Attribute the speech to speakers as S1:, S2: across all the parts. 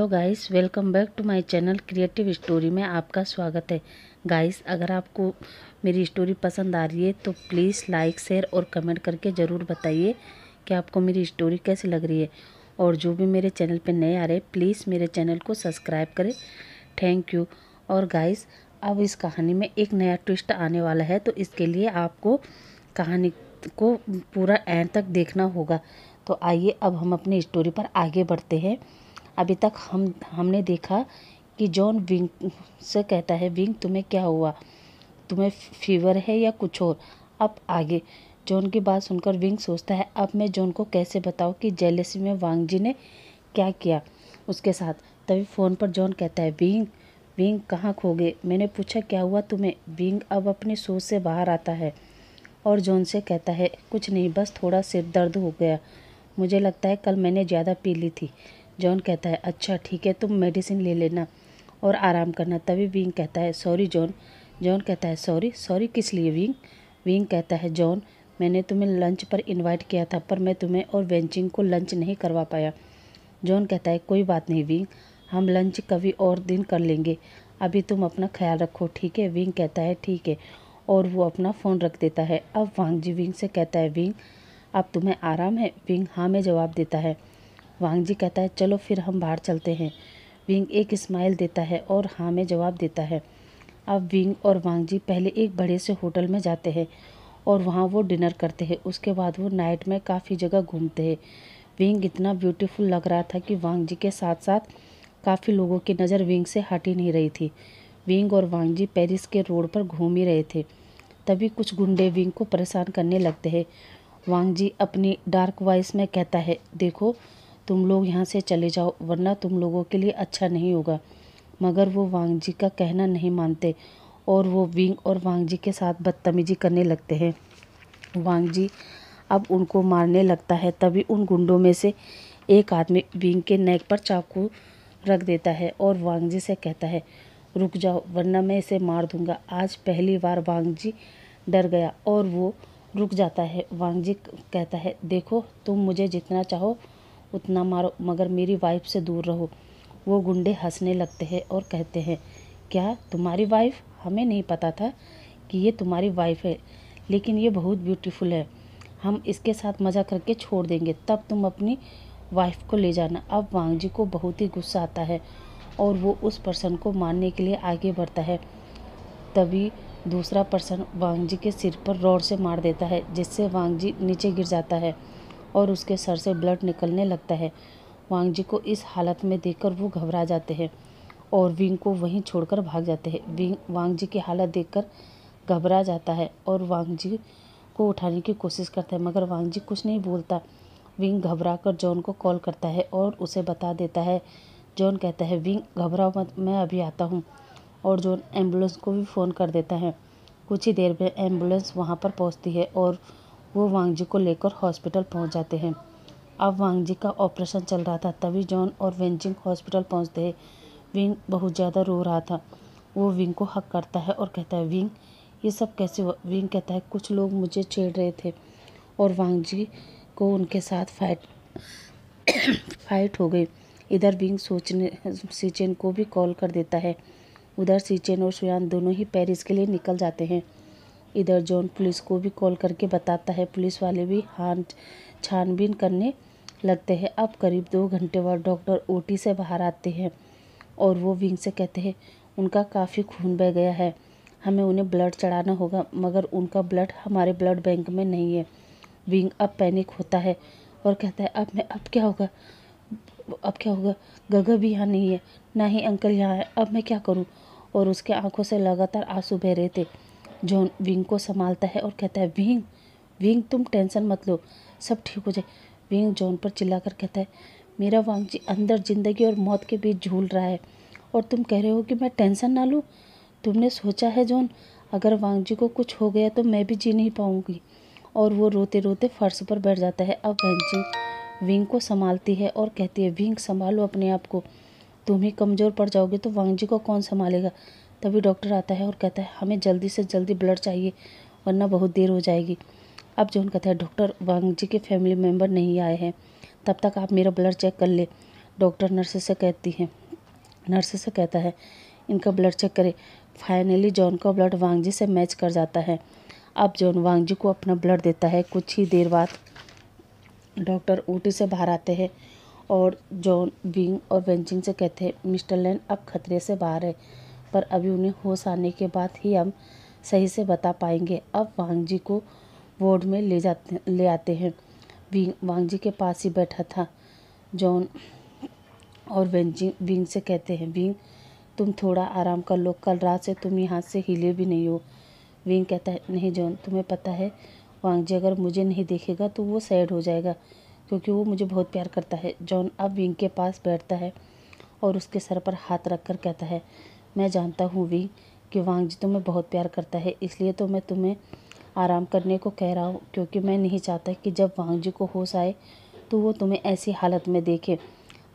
S1: Hello guys, welcome back to my channel creative story में आपका स्वागत है। गाइस, अगर आपको मेरी स्टोरी पसंद आ रही है तो प्लीज़ लाइक, शेयर और कमेंट करके ज़रूर बताइए कि आपको मेरी स्टोरी कैसी लग रही है। और जो भी मेरे चैनल पे नए आ रहे हैं प्लीज़ मेरे चैनल को सब्सक्राइब करें। Thank you. और गाइस, अब इस कहानी में एक नया ट्विस्ट आने वाला है, तो इसके लिए आपको कहानी को पूरा एंड तक देखना होगा। तो आइए अब हम अपनी स्टोरी पर आगे बढ़ते हैं। अभी तक हमने देखा कि जॉन विंग से कहता है, विंग तुम्हें क्या हुआ, तुम्हें फीवर है या कुछ और। अब आगे जॉन की बात सुनकर विंग सोचता है, अब मैं जॉन को कैसे बताऊं कि जेलसी में वांग जी ने क्या किया उसके साथ। तभी फ़ोन पर जॉन कहता है, विंग विंग कहाँ खो गए। मैंने पूछा क्या हुआ तुम्हें। विंग अब अपनी सोच से बाहर आता है और जॉन से कहता है, कुछ नहीं, बस थोड़ा सिर दर्द हो गया, मुझे लगता है कल मैंने ज़्यादा पी ली थी। जॉन कहता है, अच्छा ठीक है, तुम मेडिसिन ले लेना और आराम करना। तभी विंग कहता है, सॉरी जॉन। जॉन कहता है, सॉरी सॉरी किस लिए विंग। विंग कहता है, जॉन मैंने तुम्हें लंच पर इनवाइट किया था पर मैं तुम्हें और वेंचिंग को लंच नहीं करवा पाया। जॉन कहता है, कोई बात नहीं विंग, हम लंच कभी और दिन कर लेंगे, अभी तुम अपना ख्याल रखो, ठीक है। विंग कहता है, ठीक है, और वो अपना फ़ोन रख देता है। अब वांग जी विंग से कहता है, विंग अब तुम्हें आराम है। विंग हाँ में जवाब देता है। वांग जी कहता है, चलो फिर हम बाहर चलते हैं। विंग एक स्माइल देता है और हाँ में जवाब देता है। अब विंग और वांग जी पहले एक बड़े से होटल में जाते हैं और वहाँ वो डिनर करते हैं। उसके बाद वो नाइट में काफ़ी जगह घूमते हैं। विंग इतना ब्यूटीफुल लग रहा था कि वांग जी के साथ साथ काफ़ी लोगों की नज़र विंग से हट ही नहीं रही थी। विंग और वांग जी पेरिस के रोड पर घूम ही रहे थे। तभी कुछ गुंडे विंग को परेशान करने लगते हैं। वांग जी अपनी डार्क वॉइस में कहता है, देखो तुम लोग यहाँ से चले जाओ वरना तुम लोगों के लिए अच्छा नहीं होगा। मगर वो वांग जी का कहना नहीं मानते और वो विंग और वांग जी के साथ बदतमीजी करने लगते हैं। वांग जी अब उनको मारने लगता है। तभी उन गुंडों में से एक आदमी विंग के नेक पर चाकू रख देता है और वांग जी से कहता है, रुक जाओ वरना मैं इसे मार दूंगा। आज पहली बार वांग जी डर गया और वो रुक जाता है। वांग जी कहता है, देखो तुम मुझे जितना चाहो उतना मारो मगर मेरी वाइफ से दूर रहो। वो गुंडे हंसने लगते हैं और कहते हैं, क्या तुम्हारी वाइफ, हमें नहीं पता था कि ये तुम्हारी वाइफ है, लेकिन ये बहुत ब्यूटीफुल है, हम इसके साथ मज़ा करके छोड़ देंगे, तब तुम अपनी वाइफ को ले जाना। अब वांग जी को बहुत ही गुस्सा आता है और वो उस पर्सन को मारने के लिए आगे बढ़ता है। तभी दूसरा पर्सन वांग जी के सिर पर रॉड से मार देता है जिससे वांग जी नीचे गिर जाता है और उसके सर से ब्लड निकलने लगता है। वांग जी को इस हालत में देखकर वो घबरा जाते हैं और विंग को वहीं छोड़कर भाग जाते हैं। विंग वांग जी की हालत देखकर घबरा जाता है और वांग जी को उठाने की कोशिश करता है मगर वांग जी कुछ नहीं बोलता। विंग घबरा कर जॉन को कॉल करता है और उसे बता देता है। जॉन कहता है, विंग घबराओ मत, मैं अभी आता हूँ। और जॉन एम्बुलेंस को भी फ़ोन कर देता है। कुछ ही देर में एम्बुलेंस वहाँ पर पहुँचती है और वो वांग जी को लेकर हॉस्पिटल पहुँच जाते हैं। अब वांग जी का ऑपरेशन चल रहा था। तभी जॉन और वेंचिंग हॉस्पिटल पहुँचते हैं। विंग बहुत ज़्यादा रो रहा था। वो विंग को हक करता है और कहता है, विंग ये सब कैसे हुआ। विंग कहता है, कुछ लोग मुझे छेड़ रहे थे और वांग जी को उनके साथ फाइट हो गई। इधर विंग सोचने सीचेन को भी कॉल कर देता है। उधर सीचेन और सुयान दोनों ही पेरिस के लिए निकल जाते हैं। इधर जॉन पुलिस को भी कॉल करके बताता है। पुलिस वाले भी छानबीन करने लगते हैं। अब करीब 2 घंटे बाद डॉक्टर ओटी से बाहर आते हैं और वो विंग से कहते हैं, उनका काफ़ी खून बह गया है, हमें उन्हें ब्लड चढ़ाना होगा मगर उनका ब्लड हमारे ब्लड बैंक में नहीं है। विंग अब पैनिक होता है और कहता है, अब क्या होगा, अब क्या होगा। गगा भी यहाँ नहीं है, ना ही अंकल यहाँ है, अब मैं क्या करूँ। और उसके आंखों से लगातार आंसू बह रहे थे। जॉन विंग को संभालता है और कहता है, विंग विंग तुम टेंशन मत लो, सब ठीक हो जाए। विंग जॉन पर चिल्लाकर कहता है, मेरा वांग जी अंदर ज़िंदगी और मौत के बीच झूल रहा है और तुम कह रहे हो कि मैं टेंशन ना लूँ। तुमने सोचा है जॉन, अगर वांग जी को कुछ हो गया तो मैं भी जी नहीं पाऊँगी। और वो रोते रोते फर्श पर बैठ जाता है। अब वेंचिंग विंग को संभालती है और कहती है, विंग संभालो अपने आप को, तुम ही कमज़ोर पड़ जाओगे तो वांग जी को कौन संभालेगा। तभी डॉक्टर आता है और कहता है, हमें जल्दी से जल्दी ब्लड चाहिए वरना बहुत देर हो जाएगी। अब जॉन कहता है, डॉक्टर वांग जी के फैमिली मेम्बर नहीं आए हैं, तब तक आप मेरा ब्लड चेक कर ले। डॉक्टर नर्स से कहता है इनका ब्लड चेक करे। फाइनली जॉन का ब्लड वांगजी से मैच कर जाता है। अब जॉन वांगजी को अपना ब्लड देता है। कुछ ही देर बाद डॉक्टर ऊटी से बाहर आते हैं और जॉन विंग और वेंचिंग से कहते हैं मिस्टर लैन अब खतरे से बाहर है, पर अभी उन्हें होश आने के बाद ही हम सही से बता पाएंगे। अब वांगजी को वार्ड में ले आते हैं। विंग वांगजी के पास ही बैठा था। जॉन और विंग से कहते हैं विंग तुम थोड़ा आराम कर लो, कल रात से तुम यहाँ से हिले भी नहीं हो। विंग कहता है नहीं जॉन, तुम्हें पता है वांगजी अगर मुझे नहीं देखेगा तो वो सैड हो जाएगा, क्योंकि वो मुझे बहुत प्यार करता है। जॉन अब विंग के पास बैठता है और उसके सर पर हाथ रखकर कहता है मैं जानता हूँ विंग कि वांगजी तुम्हें बहुत प्यार करता है, इसलिए तो मैं तुम्हें आराम करने को कह रहा हूँ, क्योंकि मैं नहीं चाहता कि जब वांगजी को होश आए तो वो तुम्हें ऐसी हालत में देखे।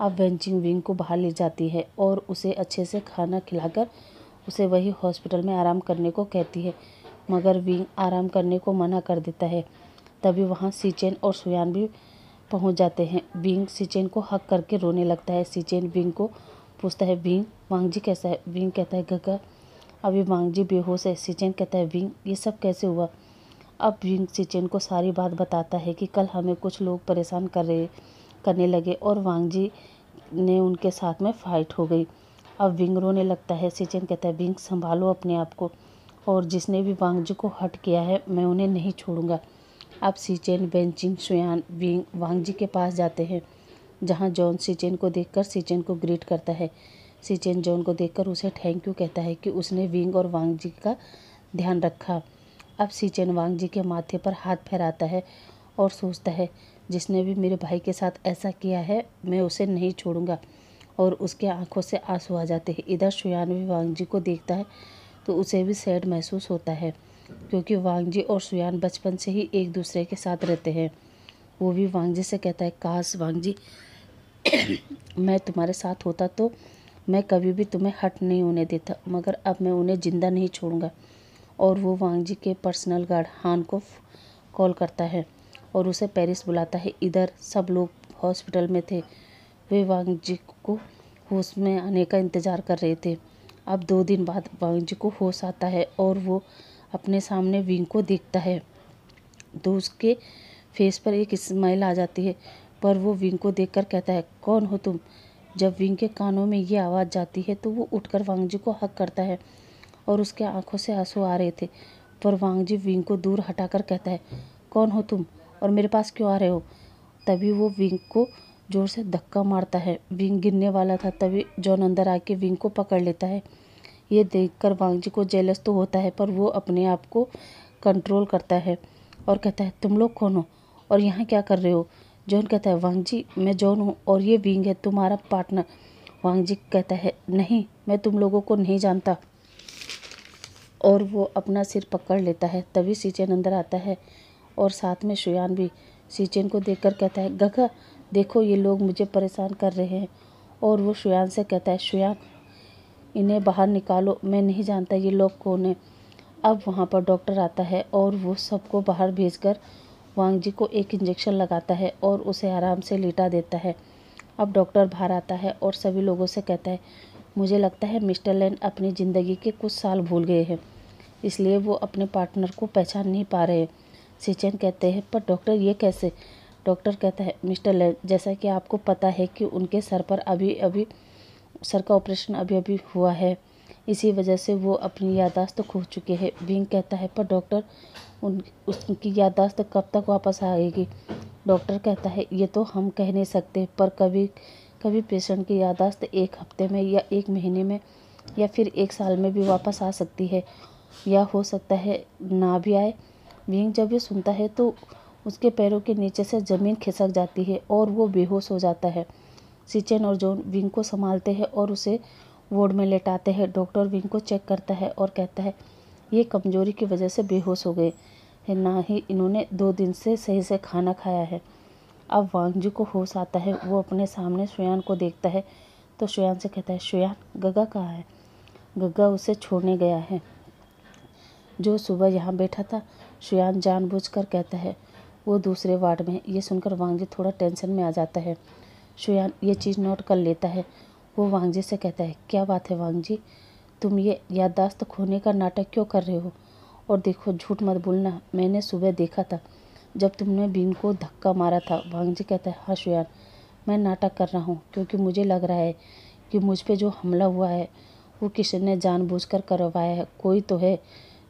S1: अब वेंचिंग विंग को बाहर ले जाती है और उसे अच्छे से खाना खिलाकर उसे वही हॉस्पिटल में आराम करने को कहती है, मगर विंग आराम करने को मना कर देता है। तभी वहाँ सीचेन और सुयान भी पहुँच जाते हैं। विंग सीचेन को हक करके रोने लगता है। सीचेन विंग को पूछता है विंग वांगजी कैसा है। विंग कहता है गगा अभी वांगजी बेहोश है। सीचेन कहता है विंग ये सब कैसे हुआ। अब विंग सीचेन को सारी बात बताता है कि कल हमें कुछ लोग परेशान करने लगे और वांगजी ने उनके साथ में फाइट हो गई। अब विंग रोने लगता है। सीचेन कहता है विंग संभालो अपने आप को, और जिसने भी वांगजी को हर्ट किया है मैं उन्हें नहीं छोड़ूंगा। अब सीचेन वेंचिंग सुयान विंग वांगजी के पास जाते हैं, जहां जॉन सीचेन को देखकर सीचेन को ग्रीट करता है। सीचेन जॉन को देखकर उसे थैंक यू कहता है कि उसने विंग और वांगजी का ध्यान रखा। अब सीचेन वांगजी के माथे पर हाथ फेराता है और सोचता है जिसने भी मेरे भाई के साथ ऐसा किया है मैं उसे नहीं छोड़ूंगा, और उसके आंखों से आंसू आ जाते हैं। इधर सुयान भी वांगजी को देखता है तो उसे भी सैड महसूस होता है, क्योंकि वांगजी और सुयान बचपन से ही एक दूसरे के साथ रहते हैं। वो भी वांगजी से कहता है काश वांगजी मैं तुम्हारे साथ होता तो मैं कभी भी तुम्हें हट नहीं होने देता, मगर अब मैं उन्हें जिंदा नहीं छोड़ूंगा। और वो वांगजी के पर्सनल गार्ड हान को कॉल करता है और उसे पेरिस बुलाता है। इधर सब लोग हॉस्पिटल में थे। वे वांगजी को होश में आने का इंतज़ार कर रहे थे। अब 2 दिन बाद वांगजी को होश आता है और वो अपने सामने विंग को देखता है तो उसके फेस पर एक स्माइल आ जाती है, पर वो विंग को देखकर कहता है कौन हो तुम। जब विंग के कानों में ये आवाज़ जाती है तो वो उठकर वांगजी को हक करता है और उसके आंखों से आंसू आ रहे थे, पर वांगजी विंग को दूर हटाकर कहता है कौन हो तुम और मेरे पास क्यों आ रहे हो। तभी वो विंग को जोर से धक्का मारता है। विंग गिरने वाला था, तभी जॉन अंदर आके विंग को पकड़ लेता है। ये देखकर वांगजी को जेलस तो होता है, पर वो अपने आप को कंट्रोल करता है और कहता है तुम लोग कौन हो और यहाँ क्या कर रहे हो। जॉन कहता है वांगजी मैं जॉन हूँ और ये विंग है तुम्हारा पार्टनर। वांगजी कहता है नहीं मैं तुम लोगों को नहीं जानता, और वो अपना सिर पकड़ लेता है। तभी सीचेन अंदर आता है और साथ में सुयान भी। सीचेन को देखकर कहता है गगा देखो ये लोग मुझे परेशान कर रहे हैं, और वो सुयान से कहता है सुयान इन्हें बाहर निकालो, मैं नहीं जानता ये लोग कौन है। अब वहाँ पर डॉक्टर आता है और वो सबको बाहर भेजकर वांगजी को एक इंजेक्शन लगाता है और उसे आराम से लेटा देता है। अब डॉक्टर बाहर आता है और सभी लोगों से कहता है मुझे लगता है मिस्टर लैन अपनी ज़िंदगी के कुछ साल भूल गए हैं, इसलिए वो अपने पार्टनर को पहचान नहीं पा रहे। सीचेन कहते हैं पर डॉक्टर ये कैसे। डॉक्टर कहता है मिस्टर लैन जैसा कि आपको पता है कि उनके सर पर सर का ऑपरेशन अभी अभी हुआ है, इसी वजह से वो अपनी याददाश्त खो चुके हैं। विंग कहता है पर डॉक्टर उसकी याददाश्त कब तक वापस आएगी। डॉक्टर कहता है ये तो हम कह नहीं सकते, पर कभी कभी पेशेंट की याददाश्त 1 हफ्ते में या 1 महीने में या फिर 1 साल में भी वापस आ सकती है, या हो सकता है ना भी आए। विंग जब ये सुनता है तो उसके पैरों के नीचे से ज़मीन खिसक जाती है और वो बेहोश हो जाता है। सीचेन और जॉन विंग को संभालते हैं और उसे वार्ड में लेटाते हैं। डॉक्टर विंग को चेक करता है और कहता है ये कमजोरी की वजह से बेहोश हो गए हैं, ना ही इन्होंने 2 दिन से सही से खाना खाया है। अब वांगजी को होश आता है। वो अपने सामने सुयान को देखता है तो सुयान से कहता है सुयान गगा कहाँ है। गगा उसे छोड़ने गया है जो सुबह यहाँ बैठा था। सुयान जानबूझकर कहता है वो दूसरे वार्ड में। ये सुनकर वांगजी थोड़ा टेंशन में आ जाता है। शुयान ये चीज़ नोट कर लेता है। वो वांग जी से कहता है, क्या बात है वांग जी, तुम ये याददाश्त खोने का नाटक क्यों कर रहे हो? और देखो, झूठ मत बोलना, मैंने सुबह देखा था जब तुमने बीन को धक्का मारा था। वांग जी कहता है, हाँ शुयान, मैं नाटक कर रहा हूँ क्योंकि मुझे लग रहा है कि मुझ पे जो हमला हुआ है वो किसी ने जानबूझकर करवाया है। कोई तो है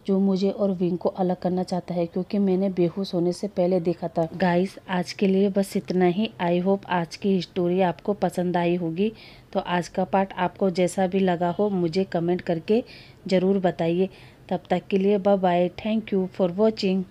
S1: जो मुझे और विंग को अलग करना चाहता है, क्योंकि मैंने बेहोश होने से पहले देखा था। गाइस, आज के लिए बस इतना ही। आई होप आज की स्टोरी आपको पसंद आई होगी। तो आज का पार्ट आपको जैसा भी लगा हो मुझे कमेंट करके ज़रूर बताइए। तब तक के लिए bye bye. Thank you for watching.